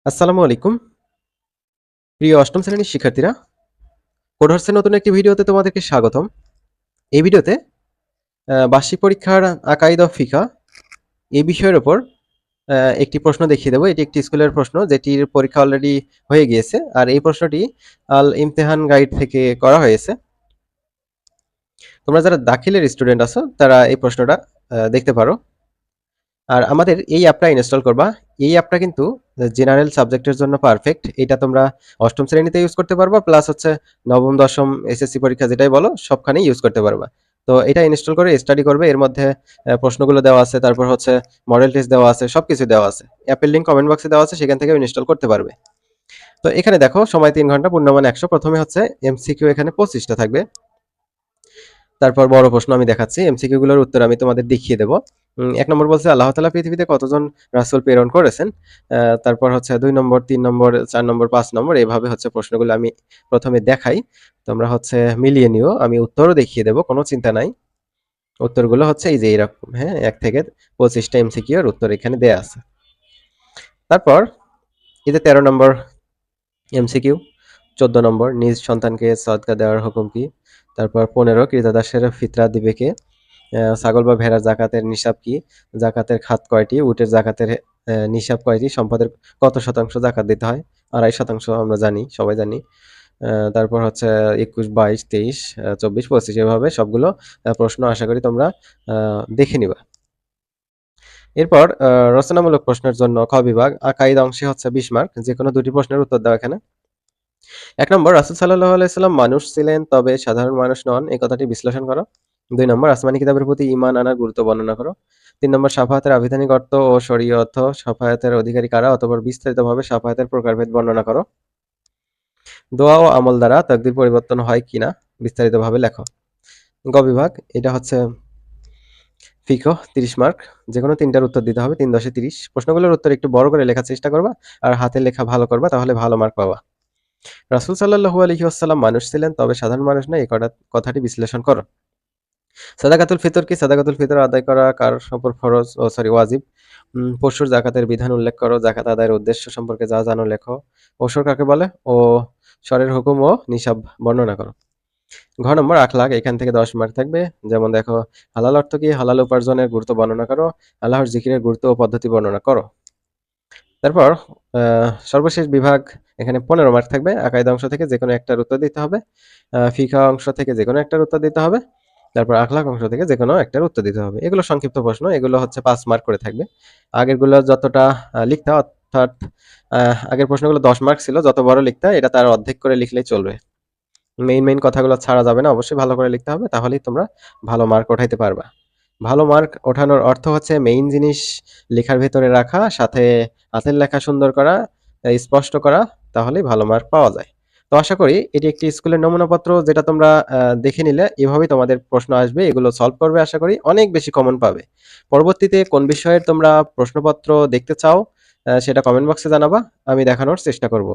আসসালামু আলাইকুম। প্রিয় অষ্টম শ্রেণীর শিক্ষার্থীরা, কোডহার্সের নতুন একটি ভিডিওতে তোমাদেরকে স্বাগতম। এই ভিডিওতে বার্ষিক পরীক্ষার আকাইদ অফ ফিকহ এই বিষয়ের উপর একটি প্রশ্ন দেখিয়ে দেবো। এটি একটি স্কুলের প্রশ্ন যেটির পরীক্ষা অলরেডি হয়ে গিয়েছে, আর এই প্রশ্নটি আল ইমতেহান গাইড থেকে করা হয়েছে। তোমরা যারা দাখিলের স্টুডেন্ট আছো তারা এই প্রশ্নটা দেখতে পারো। আর আমাদের এই অ্যাপটা ইনস্টল করবা। এই অ্যাপটা কিন্তু জেনারেল সাবজেক্টের জন্য পারফেক্ট। এটা তোমরা অষ্টম শ্রেণীতে ইউজ করতে পারবা, প্লাস হচ্ছে নবম দশম এসএসসি পরীক্ষা যেটাই বলো সবখানেই ইউজ করতে পারবা। তো এটা ইনস্টল করে স্টাডি করবে। এর মধ্যে প্রশ্নগুলো দেওয়া আছে, তারপর হচ্ছে মডেল টেস্ট দেওয়া আছে, সবকিছু দেওয়া আছে। অ্যাপের লিঙ্ক কমেন্ট বক্সে দেওয়া আছে, সেখান থেকেও ইনস্টল করতে পারবে। তো এখানে দেখো, সময় 3 ঘন্টা, পূর্ণমান 100। প্রথমে হচ্ছে এমসিকিউ, এখানে 25টা থাকবে। তারপর বড় প্রশ্ন আমি দেখাচ্ছি, এমসিকিউ গুলোর উত্তর আমি তোমাদের দেখিয়ে দেবো। 1 নম্বর বলছে আল্লাহ তাআলা পৃথিবীতে কতজন রাসূল প্রেরণ করেছেন। তারপর হচ্ছে 2 নম্বর, 3 নম্বর, 4 নম্বর, 5 নম্বর, এভাবে হচ্ছে প্রশ্নগুলো আমি প্রথমে দেখাই। তোমরা হচ্ছে মিলিয়ে নিও, আমি উত্তরও দেখিয়ে দেবো, কোনো চিন্তা নাই। উত্তরগুলো হচ্ছে এই যে এরকম, হ্যাঁ, 1 থেকে 25টা এমসিকিউ এর উত্তর এখানে দেয়া আছে। তারপর এই যে 13 নম্বর এমসিকিউ, 14 নম্বর নিজ সন্তানকে সদকা দেওয়ার হুকুম কি। তারপর 15 ক্রীতদাসের ফিতরা দিবে কে। ছাগল বা ভেড়ার জাকাতের নিসাব কি, জাকাতের খাত কয়টি, উটের জাকাতের নিসাব কয়টি, সম্পদের কত শতাংশ জাকাত দিতে হয়। 2.5% আমরা জানি, সবাই জানি। তারপর হচ্ছে 21, 22, 23, 24, 25, এভাবে সবগুলো প্রশ্ন আশা করি তোমরা দেখে নিবা। এরপর রচনামূলক প্রশ্নের জন্য খ বিভাগ, আকাইদ অংশে হচ্ছে 20 মার্ক। যে কোনো 2টি প্রশ্নের উত্তর দাও এখানে। 1 নম্বর, রাসূল সাল্লাল্লাহু আলাইহি সাল্লাম মানুষ ছিলেন তবে সাধারণ মানুষ নন, এই কথাটি বিশ্লেষণ করো। 2 নম্বর, আসমানি কিতাবের প্রতি ঈমান আনার গুরুত্ব বর্ণনা করো। 3 নম্বর, শাফাআতের আবিধানিক অর্থ ও শরীয়ী অর্থ, শাফাআতের অধিকারী কারা, অতঃপর বিস্তারিতভাবে শাফাআতের প্রকারভেদ বর্ণনা করো। দোয়া ও আমল দ্বারা তাকদীর পরিবর্তন হয় কিনা বিস্তারিতভাবে লেখো। গ বিভাগ, এটা হচ্ছে ফিকহ, 30 মার্ক। যেকোনো 3টার উত্তর দিতে হবে, 3 10 30। প্রশ্নগুলোর উত্তর একটু বড় করে লেখার চেষ্টা করবা, আর হাতে লেখা ভালো করবা, তাহলে ভালো মার্ক পাবা। রাসূল সাল্লাল্লাহু আলাইহি ওয়াসাল্লাম মানুষ ছিলেন তবে সাধারণ মানুষ নয়, এই কথাটি বিশ্লেষণ করো। সাদাকাতুল ফিতর কি, সাদাকাতুল ফিতর আদায় করা কার উপর ফরজ ও ওয়াজিব। পশুর জাকাতের বিধান উল্লেখ করো, জাকাত আদায়ের উদ্দেশ্য সম্পর্কে যা জানো লেখো। ওসর কাকে বলে ও সরের হুকুম ও নিসাব বর্ণনা করো। ঘ নম্বর, আখলাক, এখান থেকে 10 মার্ক থাকবে। যেমন দেখো, হালাল অর্থ কি, হালাল উপার্জনের গুরুত্ব বর্ণনা করো, আল্লাহর জিকিরের গুরুত্ব ও পদ্ধতি বর্ণনা করো। তারপর সর্বশেষ বিভাগ, এখানে 15 মার্ক থাকবে। আকাইদা অংশ থেকে যেকোনো একটার উত্তর দিতে হবে, ফিকহ অংশ থেকে যেকোনো একটার উত্তর দিতে হবে, তারপর আখলাক অংশ থেকে যেকোনো একটার উত্তর দিতে হবে। এগুলো সংক্ষিপ্ত প্রশ্ন, এগুলো হচ্ছে 5 মার্ক করে থাকবে। আগেরগুলো যতটা লিখতা, অর্থাৎ আগের প্রশ্নগুলো 10 মার্ক ছিল, যত বড় লিখতা এটা তার অর্ধেক করে লিখলেই চলবে। মেইন কথাগুলো ছাড়া যাবে না, অবশ্যই ভালো করে লিখতে হবে, তাহলেই তোমরা ভালো মার্ক ওঠাইতে পারবা। ভালো মার্ক ওঠানোর অর্থ হচ্ছে মেইন জিনিস লেখার ভেতরে রাখা, সাথে হাতের লেখা সুন্দর করা, স্পষ্ট করা, তাহলেই ভালো মার্ক পাওয়া যায়। তো আশা করি এটি একটি স্কুলের নমুনাপত্র, যেটা তোমরা দেখে নিলে এভাবেই তোমাদের প্রশ্ন আসবে, এগুলো সলভ করবে, আশা করি অনেক বেশি কমন পাবে। পরবর্তীতে কোন বিষয়ের তোমরা প্রশ্নপত্র দেখতে চাও সেটা কমেন্ট বক্সে জানাবা, আমি দেখানোর চেষ্টা করব।